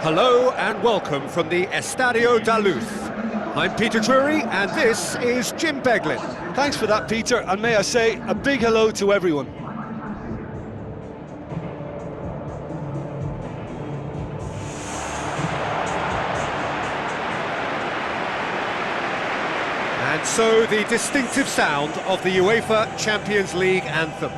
Hello and welcome from the Estadio da Luz. I'm Peter Drury and this is Jim Beglin. Thanks for that, Peter, and may I say a big hello to everyone. And so the distinctive sound of the UEFA Champions League anthem.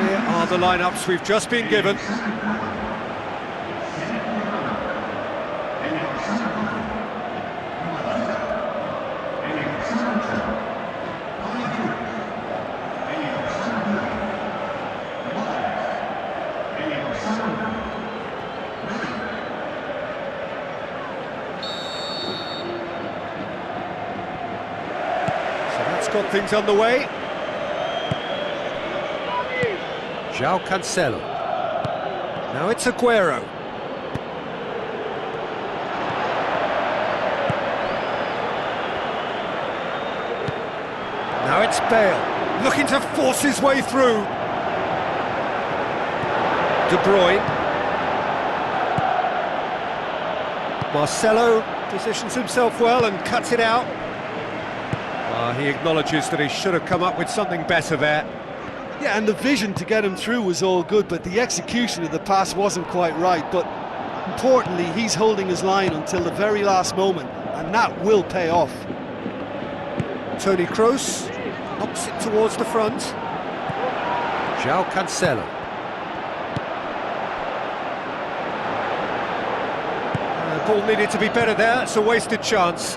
Here are the lineups we've just been given. So that's got things underway. João Cancelo. Now it's Aguero. Now it's Bale, looking to force his way through. De Bruyne. Marcelo positions himself well and cuts it out. He acknowledges that he should have come up with something better there. Yeah, and the vision to get him through was all good, but the execution of the pass wasn't quite right. But importantly, he's holding his line until the very last moment, and that will pay off. Toni Kroos knocks it towards the front. João Cancelo. The ball needed to be better there, it's a wasted chance.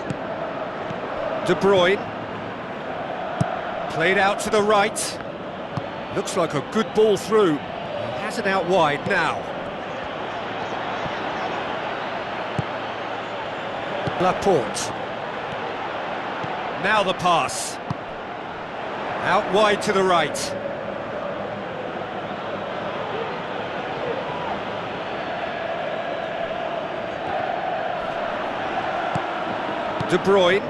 De Bruyne. Played out to the right. Looks like a good ball through. He has it out wide now. Laporte. Now the pass. Out wide to the right. De Bruyne.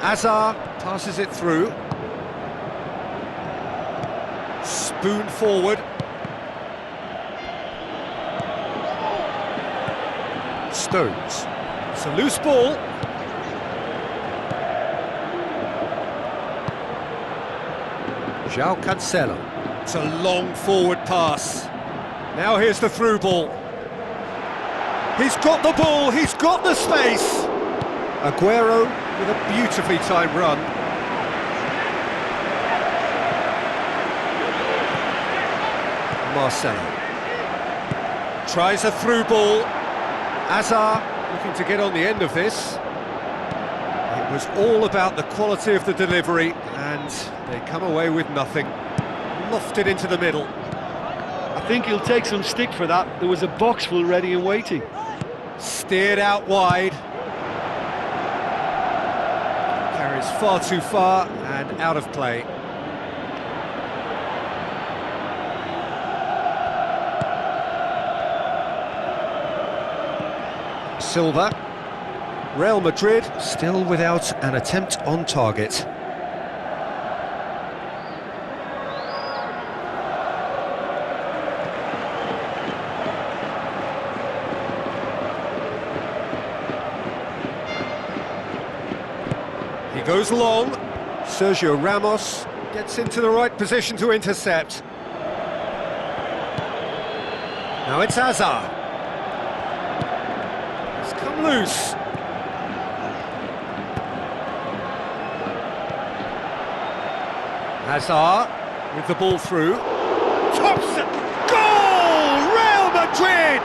Hazard passes it through. Spoon forward. Stones. It's a loose ball. João Cancelo. It's a long forward pass. Now here's the through ball. He's got the ball, he's got the space. Aguero with a beautifully timed run. Marcelo tries a through ball. Hazard looking to get on the end of this. It was all about the quality of the delivery, and they come away with nothing. Lofted into the middle. I think he'll take some stick for that. There was a box full ready and waiting. Steered out wide. Carries far too far and out of play. Silva. Real Madrid still without an attempt on target. He goes long. Sergio Ramos gets into the right position to intercept. Now it's Hazard. Loose. Hazard with the ball through. Thompson! Goal! Real Madrid!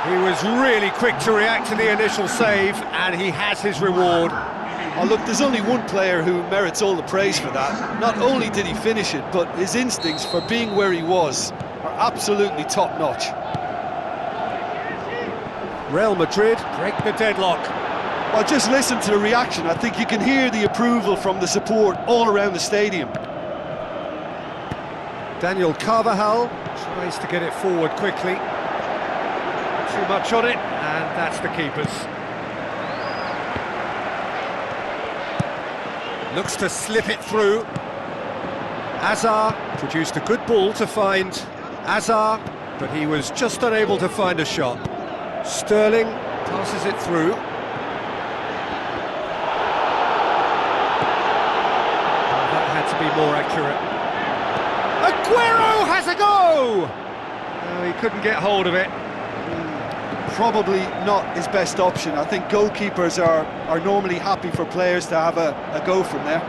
He was really quick to react to the initial save, and he has his reward. Oh, look, there's only one player who merits all the praise for that. Not only did he finish it, but his instincts for being where he was are absolutely top-notch. Real Madrid break the deadlock. Well, just listen to the reaction. I think you can hear the approval from the support all around the stadium. Daniel Carvajal tries to get it forward quickly. Too much on it, and that's the keeper's. Looks to slip it through. Azar produced a good ball to find Azar, but he was just unable to find a shot. Sterling passes it through. That had to be more accurate. Aguero has a go! Oh, he couldn't get hold of it. Probably not his best option. I think goalkeepers are normally happy for players to have a go from there.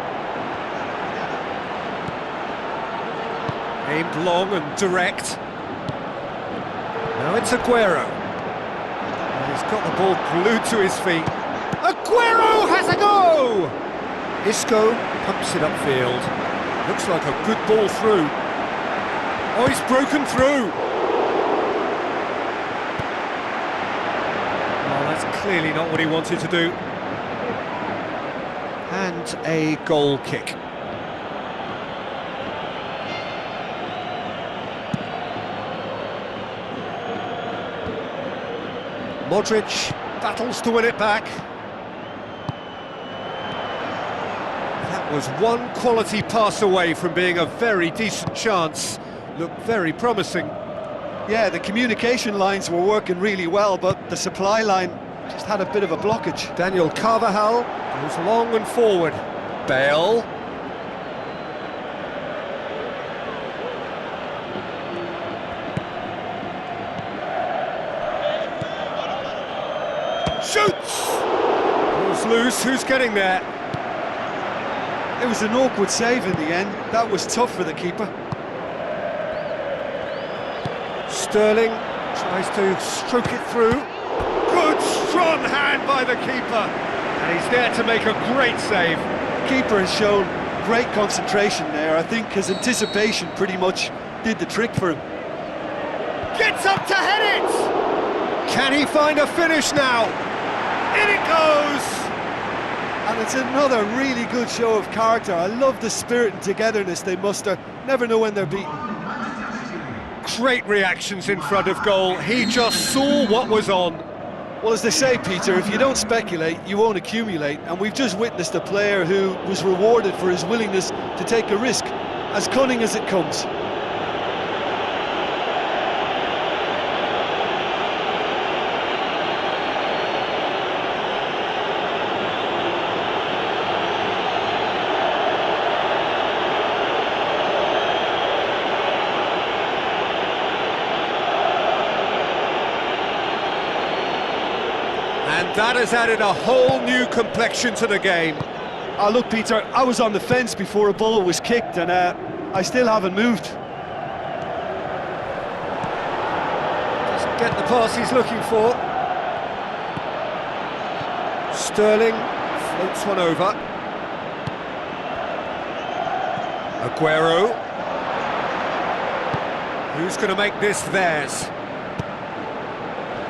Aimed long and direct. Now it's Aguero. And he's got the ball glued to his feet. Aguero has a go! Isco pumps it upfield. Looks like a good ball through. Oh, he's broken through. Clearly not what he wanted to do. And a goal kick. Modric battles to win it back. That was one quality pass away from being a very decent chance. Looked very promising. Yeah, the communication lines were working really well, but the supply line just had a bit of a blockage. Daniel Carvajal goes long and forward. Bale. Shoots! Ball's loose, who's getting there? It was an awkward save in the end. That was tough for the keeper. Sterling tries to stroke it through. Good, strong hand by the keeper. And he's there to make a great save. The keeper has shown great concentration there. I think his anticipation pretty much did the trick for him. Gets up to head it! Can he find a finish now? In it goes! And it's another really good show of character. I love the spirit and togetherness they muster. Never know when they're beaten. Great reactions in front of goal. He just saw what was on. Well, as they say, Peter, if you don't speculate, you won't accumulate. And we've just witnessed a player who was rewarded for his willingness to take a risk, as cunning as it comes. And that has added a whole new complexion to the game. Look, Peter, I was on the fence before a ball was kicked, and I still haven't moved. Doesn't get the pass he's looking for. Sterling floats one over. Aguero. Who's going to make this theirs?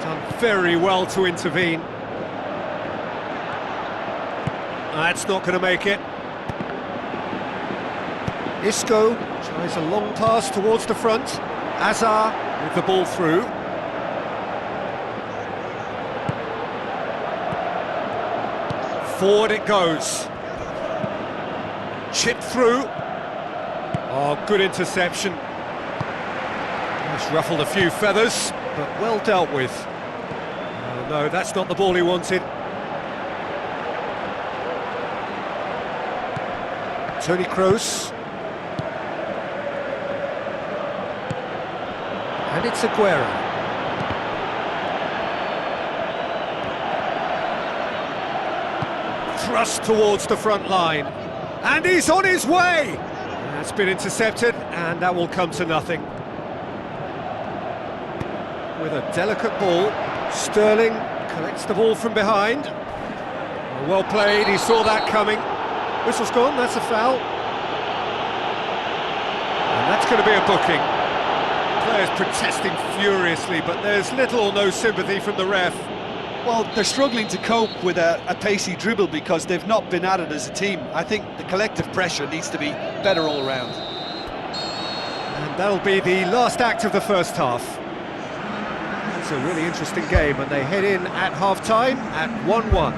Done very well to intervene. That's not going to make it. Isco tries a long pass towards the front. Azar with the ball through. Forward it goes. Chip through. Oh, good interception. Just ruffled a few feathers, but well dealt with. Oh, no, that's not the ball he wanted. Toni Kroos. And it's Aguero. Thrust towards the front line. And he's on his way! That's been intercepted, and that will come to nothing. With a delicate ball. Sterling collects the ball from behind. Well played, he saw that coming. Whistle's gone, that's a foul. And that's going to be a booking. Players protesting furiously, but there's little or no sympathy from the ref. Well, they're struggling to cope with a pacey dribble because they've not been at it as a team. I think the collective pressure needs to be better all round. And that'll be the last act of the first half. It's a really interesting game, and they head in at half-time at 1-1.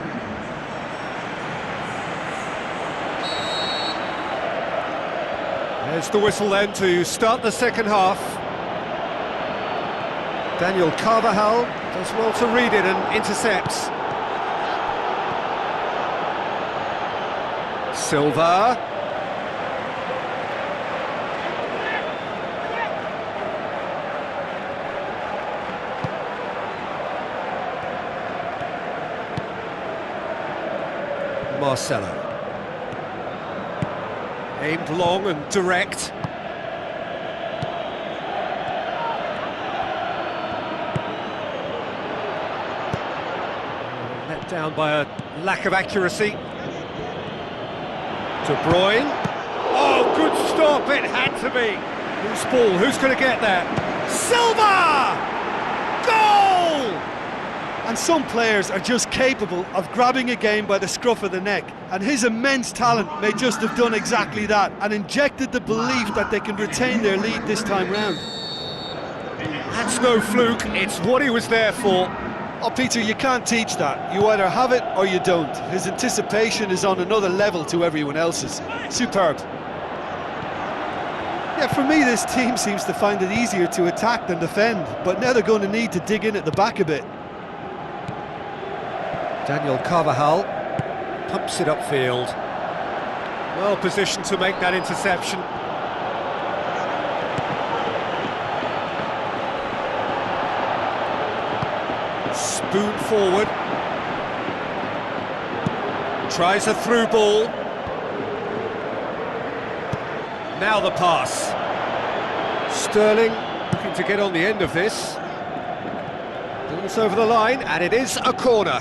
There's the whistle then to start the second half. Daniel Carvajal does well to read it and intercepts. Silva. Marcelo. Aimed long and direct. Let down by a lack of accuracy. De Bruyne. Oh, good stop, it had to be. Loose ball, who's going to get that? Silva! Goal! And some players are just capable of grabbing a game by the scruff of the neck, and his immense talent may just have done exactly that and injected the belief that they can retain their lead this time round. That's no fluke, it's what he was there for. Oh, Peter, you can't teach that. You either have it or you don't. His anticipation is on another level to everyone else's. Superb. Yeah, for me, this team seems to find it easier to attack than defend, but now they're going to need to dig in at the back a bit. Daniel Carvajal pumps it upfield. Well positioned to make that interception. Spoon forward. Tries a through ball. Now the pass. Sterling looking to get on the end of this. Ball's over the line, and it is a corner.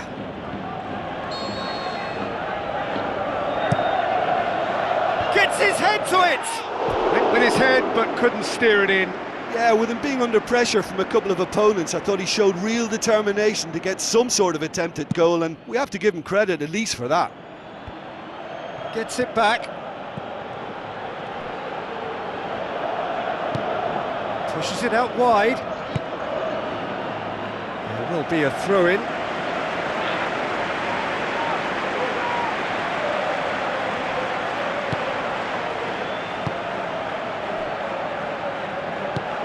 Gets his head to it! Went with his head, but couldn't steer it in. Yeah, with him being under pressure from a couple of opponents, I thought he showed real determination to get some sort of attempt at goal, and we have to give him credit at least for that. Gets it back. Pushes it out wide. There will be a throw-in.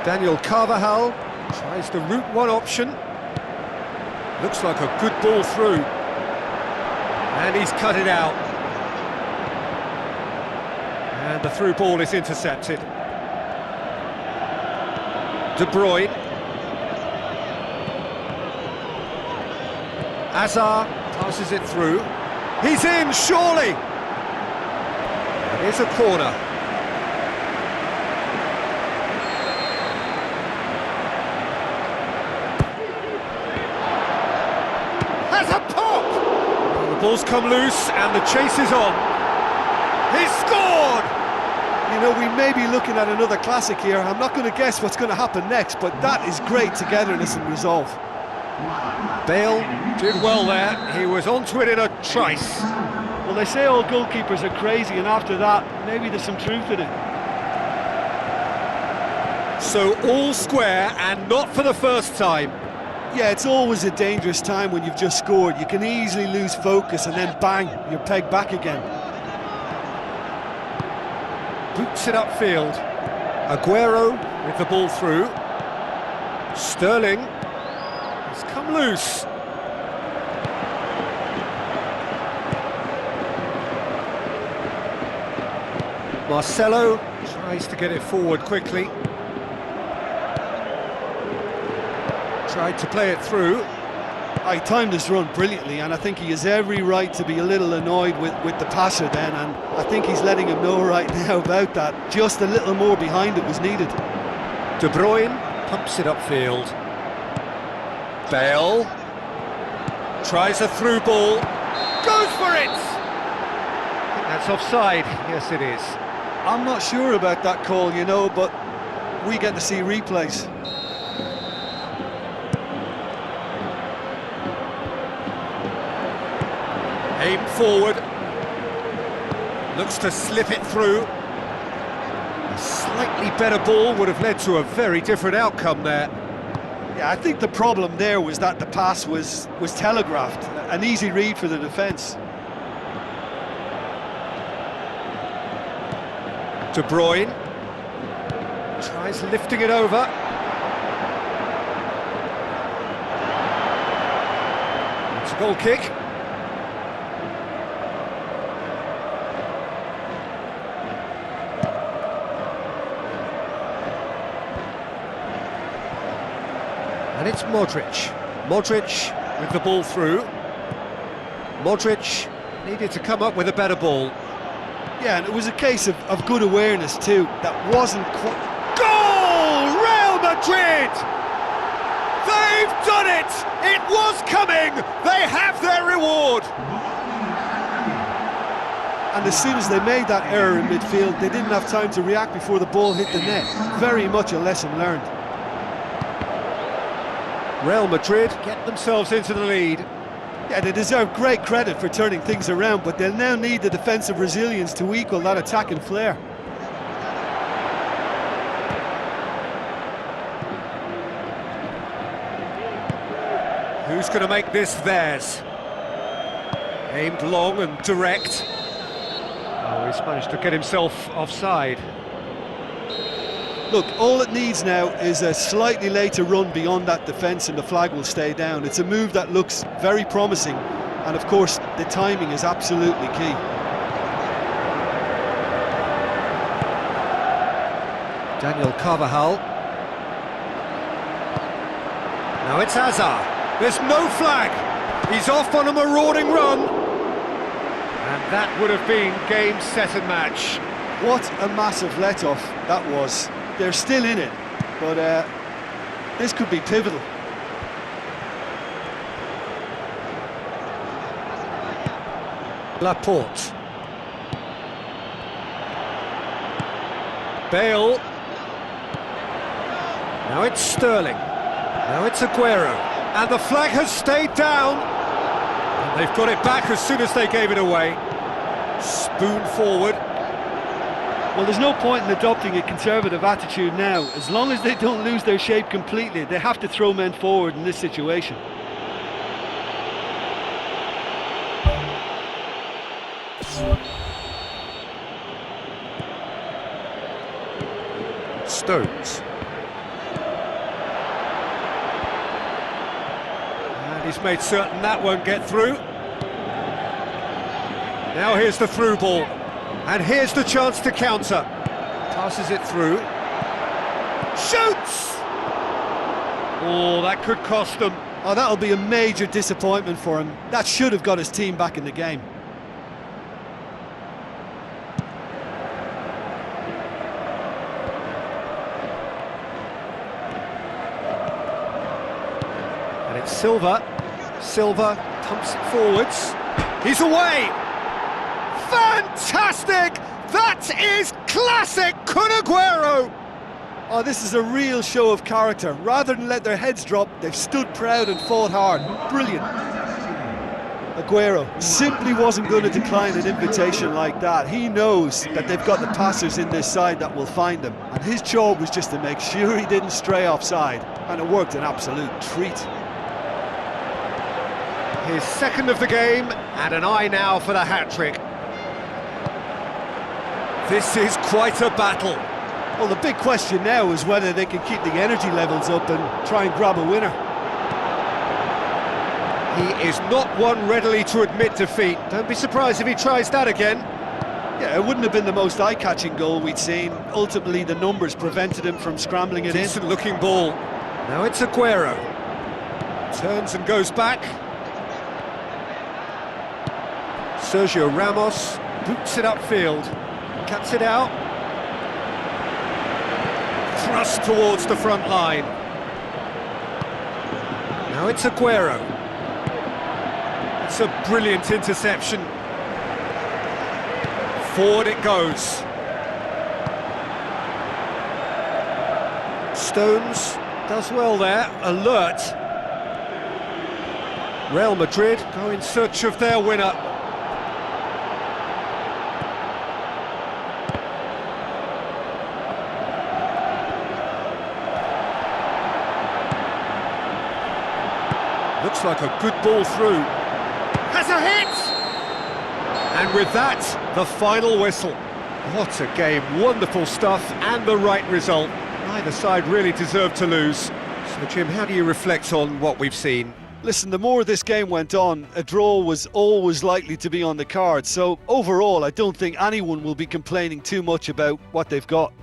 Daniel Carvajal tries the route one option. Looks like a good ball through. And he's cut it out. And the through ball is intercepted. De Bruyne. Hazard passes it through. He's in, surely! It is a corner. Has a pop! Well, the ball's come loose and the chase is on. He's scored! You know, we may be looking at another classic here. I'm not going to guess what's going to happen next, but that is great togetherness and resolve. Bale did well there. He was onto it in a trice. Well, they say all goalkeepers are crazy, and after that, maybe there's some truth in it. So all square, and not for the first time. Yeah, it's always a dangerous time when you've just scored. You can easily lose focus and then bang, you're pegged back again. Boots it upfield. Aguero with the ball through. Sterling has come loose. Marcelo tries to get it forward quickly. Tried to play it through. He timed his run brilliantly, and I think he has every right to be a little annoyed with the passer then, and I think he's letting him know right now about that. Just a little more behind it was needed. De Bruyne pumps it upfield. Bale tries a through ball, goes for it! I think that's offside, yes it is. I'm not sure about that call, you know, but we get to see replays. Aim forward, looks to slip it through. A slightly better ball would have led to a very different outcome there. Yeah, I think the problem there was that the pass was telegraphed. An easy read for the defence. De Bruyne tries lifting it over. It's a goal kick. And it's Modric. Modric with the ball through. Modric needed to come up with a better ball. Yeah, and it was a case of good awareness too. That wasn't quite... Goal! Real Madrid! They've done it! It was coming! They have their reward! And as soon as they made that error in midfield, they didn't have time to react before the ball hit the net. Very much a lesson learned. Real Madrid get themselves into the lead. Yeah, they deserve great credit for turning things around, but they'll now need the defensive resilience to equal that attacking flair. Who's going to make this theirs? Aimed long and direct. Oh, he's managed to get himself offside. Look, all it needs now is a slightly later run beyond that defence and the flag will stay down. It's a move that looks very promising, and of course the timing is absolutely key. Daniel Carvajal. Now it's Hazard. There's no flag. He's off on a marauding run. And that would have been game, set and match. What a massive let-off that was. They're still in it, but this could be pivotal. Laporte. Bale. Now it's Sterling. Now it's Aguero. And the flag has stayed down. And they've got it back as soon as they gave it away. Spoon forward. Well, there's no point in adopting a conservative attitude now. As long as they don't lose their shape completely, they have to throw men forward in this situation. Stones. And he's made certain that won't get through. Now here's the through ball. And here's the chance to counter. Passes it through. Shoots! Oh, that could cost them. Oh, that'll be a major disappointment for him. That should have got his team back in the game. And it's Silva. Silva pumps it forwards. He's away! Fantastic! That is classic Kun Aguero! Oh, this is a real show of character. Rather than let their heads drop, they've stood proud and fought hard. Brilliant. Aguero simply wasn't going to decline an invitation like that. He knows that they've got the passers in this side that will find him. And his job was just to make sure he didn't stray offside. And it worked an absolute treat. His second of the game, and an eye now for the hat-trick. This is quite a battle. Well, the big question now is whether they can keep the energy levels up and try and grab a winner. He is not one readily to admit defeat. Don't be surprised if he tries that again. Yeah, it wouldn't have been the most eye-catching goal we'd seen. Ultimately, the numbers prevented him from scrambling it in. Decent-looking ball. Now it's Aguero. Turns and goes back. Sergio Ramos boots it upfield. Cuts it out. Thrust towards the front line. Now it's Aguero. It's a brilliant interception. Forward it goes. Stones does well there, alert. Real Madrid go in search of their winner. Looks like a good ball through. Has a hit! And with that, the final whistle. What a game, wonderful stuff and the right result. Neither side really deserved to lose. So Jim, how do you reflect on what we've seen? Listen, the more this game went on, a draw was always likely to be on the card. So overall, I don't think anyone will be complaining too much about what they've got.